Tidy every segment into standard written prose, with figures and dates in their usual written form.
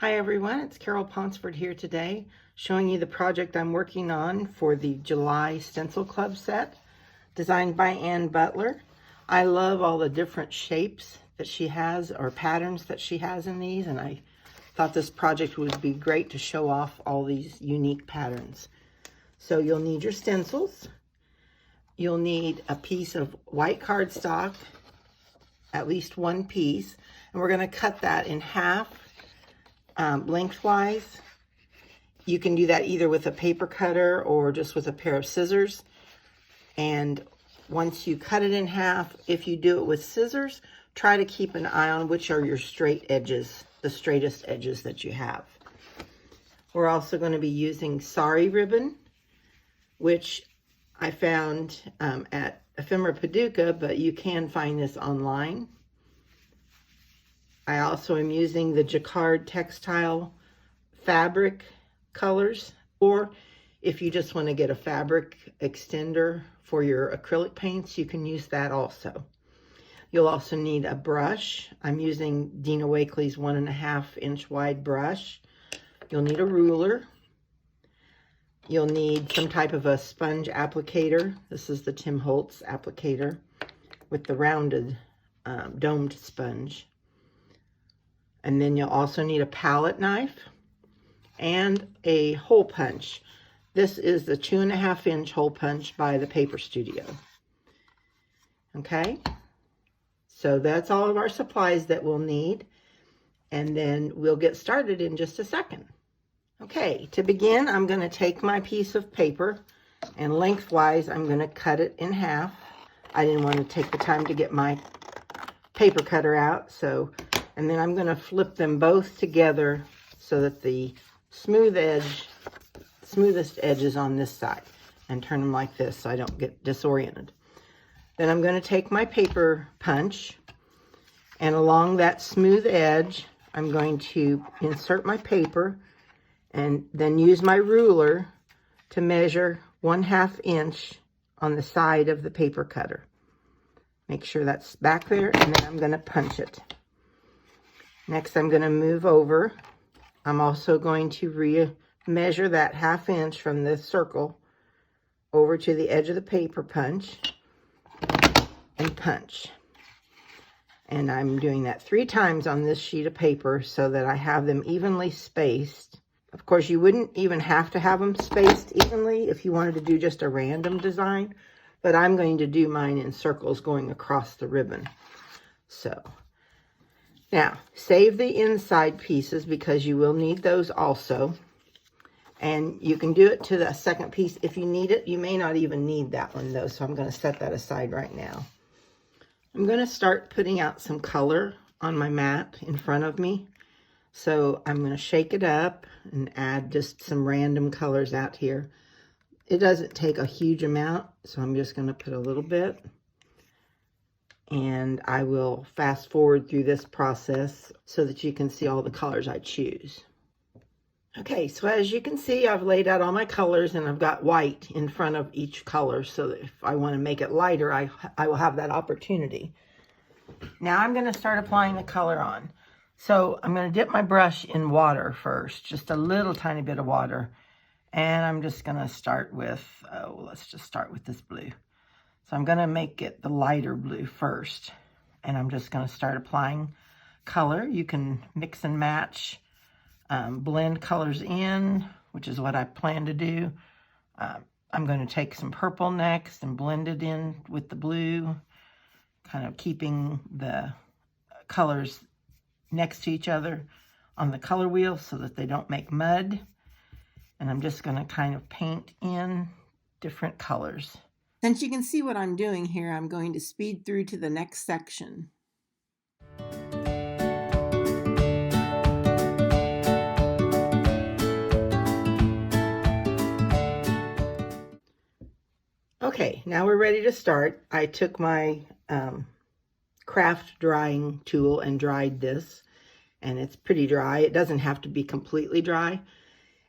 Hi everyone, it's Carol Ponsford here today, showing you the project I'm working on for the July Stencil Club set, designed by Ann Butler. I love all the different shapes that she has, or patterns that she has in these, and I thought this project would be great to show off all these unique patterns. So you'll need your stencils, you'll need a piece of white cardstock, at least one piece, and we're going to cut that in half. Lengthwise. You can do that either with a paper cutter or just with a pair of scissors. And once you cut it in half, if you do it with scissors, try to keep an eye on which are your straight edges, the straightest edges that you have. We're also going to be using Sari ribbon, which I found at Ephemera Paducah, but you can find this online. I also am using the jacquard textile fabric colors, or if you just want to get a fabric extender for your acrylic paints, you can use that also. You'll also need a brush. I'm using Dina Wakley's 1.5 inch wide brush. You'll need a ruler. You'll need some type of a sponge applicator. This is the Tim Holtz applicator with the rounded domed sponge. And then you'll also need a palette knife and a hole punch. This is the 2.5 inch hole punch by the Paper Studio. Okay, so that's all of our supplies that we'll need. And then we'll get started in just a second. Okay, to begin, I'm going to take my piece of paper and lengthwise, I'm going to cut it in half. I didn't want to take the time to get my paper cutter out, and then I'm going to flip them both together so that the smoothest edge is on this side, and turn them like this so I don't get disoriented. Then I'm going to take my paper punch, and along that smooth edge, I'm going to insert my paper and then use my ruler to measure 1/2 inch on the side of the paper cutter. Make sure that's back there, and then I'm going to punch it. Next, I'm going to move over. I'm also going to measure that 1/2 inch from this circle over to the edge of the paper punch and punch. And I'm doing that 3 times on this sheet of paper so that I have them evenly spaced. Of course, you wouldn't even have to have them spaced evenly if you wanted to do just a random design, but I'm going to do mine in circles going across the ribbon. So now, save the inside pieces because you will need those also. And you can do it to the second piece if you need it. You may not even need that one though, so I'm going to set that aside right now. I'm going to start putting out some color on my mat in front of me. So I'm going to shake it up and add just some random colors out here. It doesn't take a huge amount, so I'm just going to put a little bit. And I will fast forward through this process so that you can see all the colors I choose. Okay, so as you can see, I've laid out all my colors and I've got white in front of each color so that if I want to make it lighter, I will have that opportunity. Now I'm going to start applying the color on. So I'm going to dip my brush in water first, just a little tiny bit of water. And I'm just going to start with, let's just start with this blue. So I'm going to make it the lighter blue first, and I'm just going to start applying color. You can mix and match, blend colors in, which is what I plan to do. I'm going to take some purple next and blend it in with the blue, kind of keeping the colors next to each other on the color wheel so that they don't make mud. And I'm just going to kind of paint in different colors. Since you can see what I'm doing here, I'm going to speed through to the next section. Okay, now we're ready to start. I took my craft drying tool and dried this, and it's pretty dry. It doesn't have to be completely dry.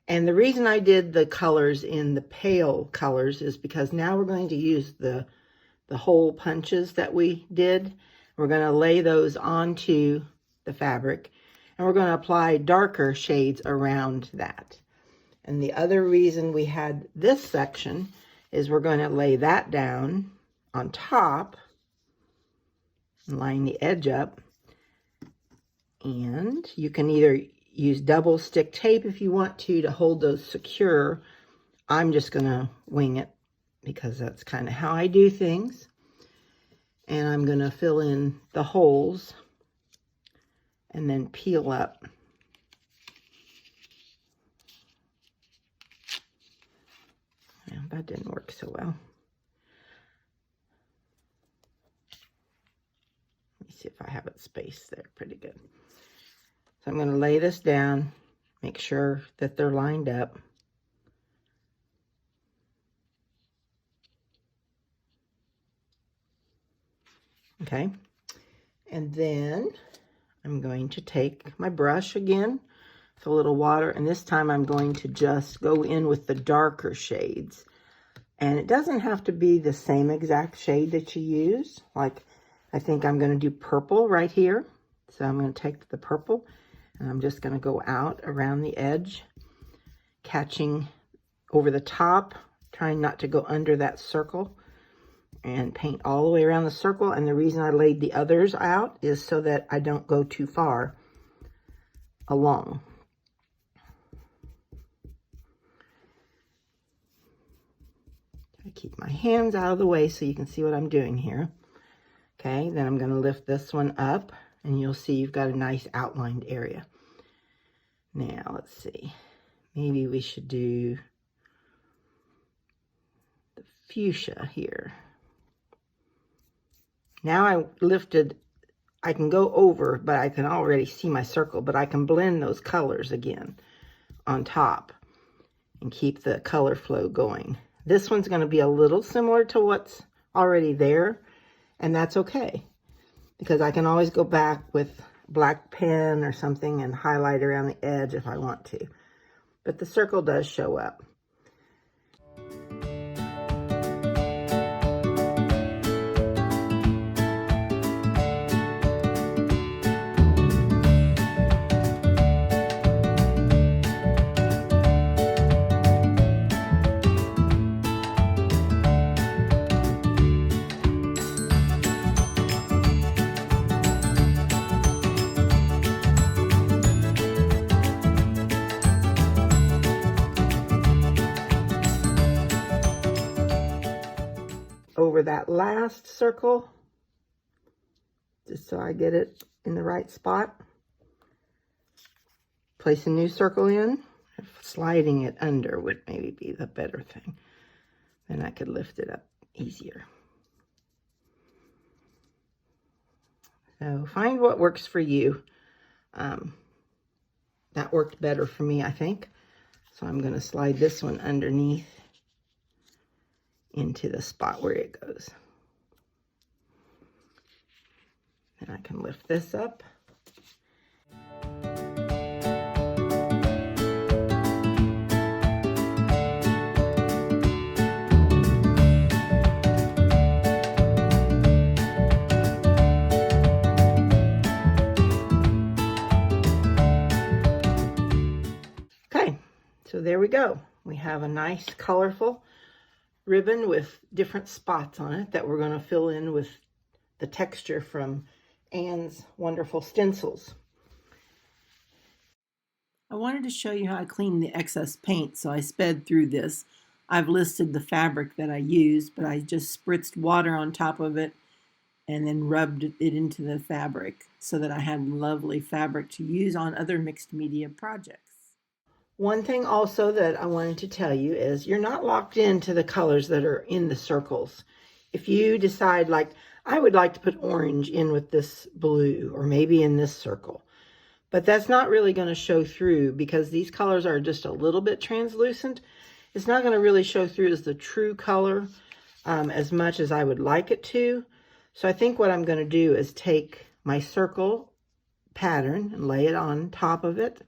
And the reason I did the colors in the pale colors is because now we're going to use the hole punches that we did. We're going to lay those onto the fabric. and we're going to apply darker shades around that. And the other reason we had this section is we're going to lay that down on top and line the edge up. And you can either use double stick tape if you want to hold those secure. I'm just going to wing it because that's kind of how I do things. And I'm going to fill in the holes and then peel up. Well, that didn't work so well. Let me see if I have it spaced there pretty good. So I'm going to lay this down, make sure that they're lined up. Okay, and then I'm going to take my brush again, with a little water, and this time I'm going to just go in with the darker shades. And it doesn't have to be the same exact shade that you use. Like, I think I'm going to do purple right here. So I'm going to take the purple, and I'm just going to go out around the edge, catching over the top, trying not to go under that circle, and paint all the way around the circle. And the reason I laid the others out is so that I don't go too far along. I keep my hands out of the way so you can see what I'm doing here. Okay, then I'm going to lift this one up, and you'll see you've got a nice outlined area. Now, let's see. Maybe we should do the fuchsia here. Now I lifted, I can go over, but I can already see my circle, but I can blend those colors again on top and keep the color flow going. This one's going to be a little similar to what's already there, and that's okay, because I can always go back with black pen or something and highlight around the edge if I want to. But the circle does show up. Over that last circle, just so I get it in the right spot. Place a new circle in. Sliding it under would maybe be the better thing. Then I could lift it up easier. So find what works for you. That worked better for me, I think. So I'm going to slide this one underneath into the spot where it goes. And I can lift this up. Okay, so there we go. We have a nice colorful ribbon with different spots on it that we're going to fill in with the texture from Anne's wonderful stencils. I wanted to show you how I cleaned the excess paint, so I sped through this. I've listed the fabric that I used, but I just spritzed water on top of it and then rubbed it into the fabric so that I had lovely fabric to use on other mixed media projects. One thing also that I wanted to tell you is you're not locked into the colors that are in the circles. If you decide, like, I would like to put orange in with this blue, or maybe in this circle, but that's not really going to show through because these colors are just a little bit translucent. It's not going to really show through as the true color as much as I would like it to. So I think what I'm going to do is take my circle pattern and lay it on top of it.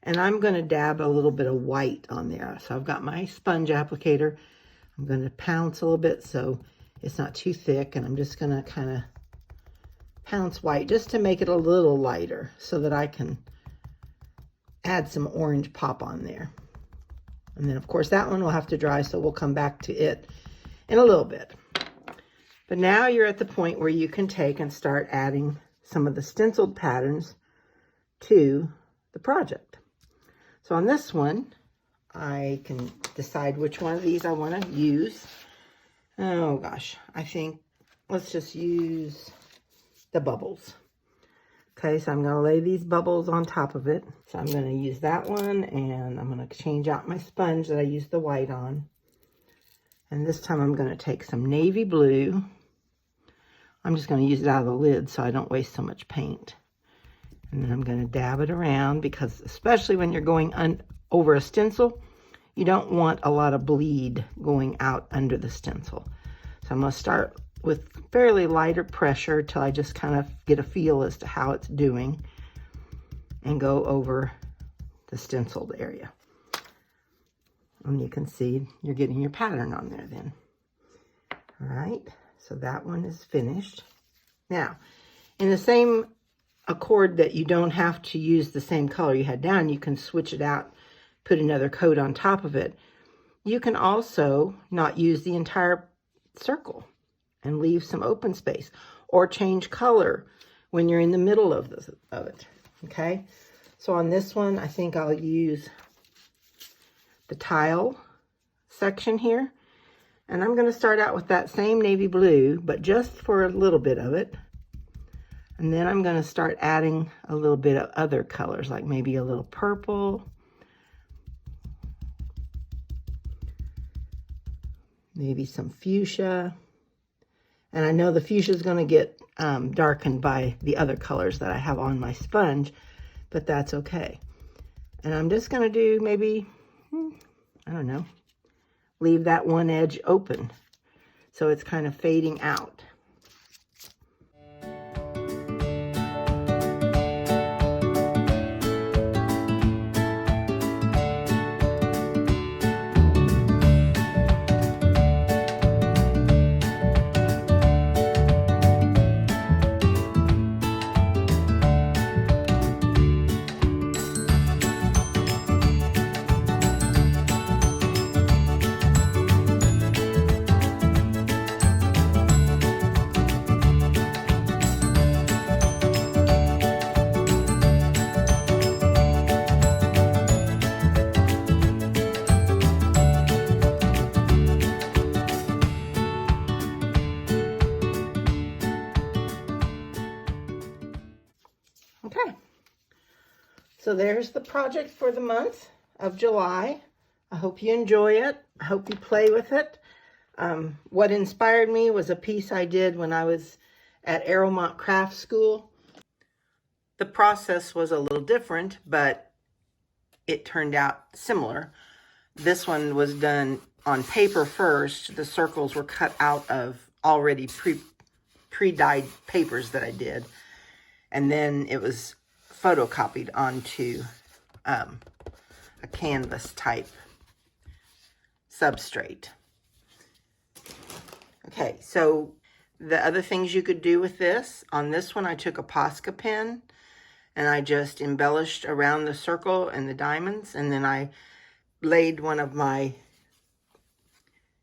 And I'm going to dab a little bit of white on there. So I've got my sponge applicator. I'm going to pounce a little bit so it's not too thick. And I'm just going to kind of pounce white just to make it a little lighter so that I can add some orange pop on there. And then of course that one will have to dry, so we'll come back to it in a little bit. But now you're at the point where you can take and start adding some of the stenciled patterns to the project. So on this one, I can decide which one of these I want to use. Oh gosh, I think let's just use the bubbles. Okay, so I'm going to lay these bubbles on top of it. So I'm going to use that one, and I'm going to change out my sponge that I used the white on. And this time I'm going to take some navy blue. I'm just going to use it out of the lid so I don't waste so much paint. And then I'm going to dab it around, because especially when you're going over a stencil, you don't want a lot of bleed going out under the stencil. So I'm going to start with fairly lighter pressure till I just kind of get a feel as to how it's doing, and go over the stenciled area. And you can see you're getting your pattern on there then. All right, so that one is finished. Now, in the same accord that you don't have to use the same color you had down, you can switch it out, put another coat on top of it. You can also not use the entire circle and leave some open space, or change color when you're in the middle of it, okay? So on this one, I think I'll use the tile section here, and I'm going to start out with that same navy blue, but just for a little bit of it. And then I'm going to start adding a little bit of other colors, like maybe a little purple, maybe some fuchsia. And I know the fuchsia is going to get darkened by the other colors that I have on my sponge, but that's okay. And I'm just going to do maybe, I don't know, leave that one edge open so it's kind of fading out. Okay, so there's the project for the month of July. I hope you enjoy it. I hope you play with it. What inspired me was a piece I did when I was at Arrowmont Craft School. The process was a little different, but it turned out similar. This one was done on paper first. The circles were cut out of already pre-dyed papers that I did. And then it was photocopied onto a canvas type substrate. Okay, so the other things you could do with this, on this one I took a Posca pen and I just embellished around the circle and the diamonds, and then I laid one of my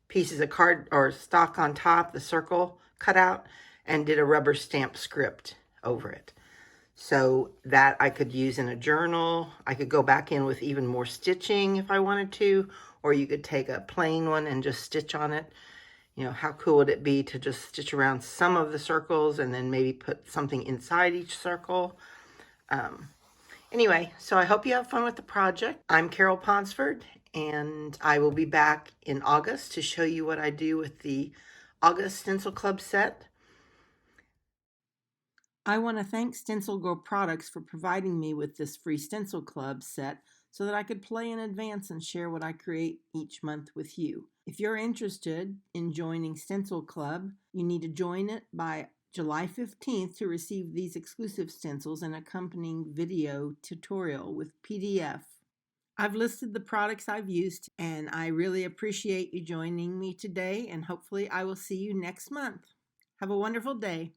pieces of card or stock on top, the circle cut out, and did a rubber stamp script over it. So that I could use in a journal. I could go back in with even more stitching if I wanted to, or you could take a plain one and just stitch on it. You know, how cool would it be to just stitch around some of the circles and then maybe put something inside each circle? Anyway, so I hope you have fun with the project. I'm Carol Ponsford, and I will be back in August to show you what I do with the August Stencil Club set. I want to thank StencilGirl Products for providing me with this free Stencil Club set so that I could play in advance and share what I create each month with you. If you're interested in joining Stencil Club, you need to join it by July 15th to receive these exclusive stencils and accompanying video tutorial with PDF. I've listed the products I've used, and I really appreciate you joining me today, and hopefully I will see you next month. Have a wonderful day.